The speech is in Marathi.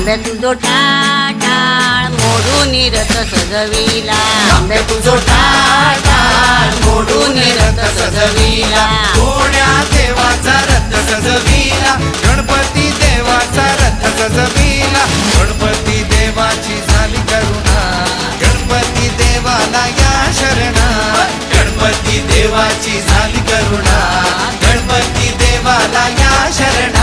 आंब्या तुझो टाळ मोडून रथ सजविला, आंब्या तुझो टाळ मोडून रथ सजविला, गोड्या देवाचा रथ सजविला, गणपती देवाचा रथ सजविला, गणपती देवाची झाली करुणा, गणपती देवाला या शरणा, गणपती देवाची झाली करुणा, गणपती देवाला या शरणा.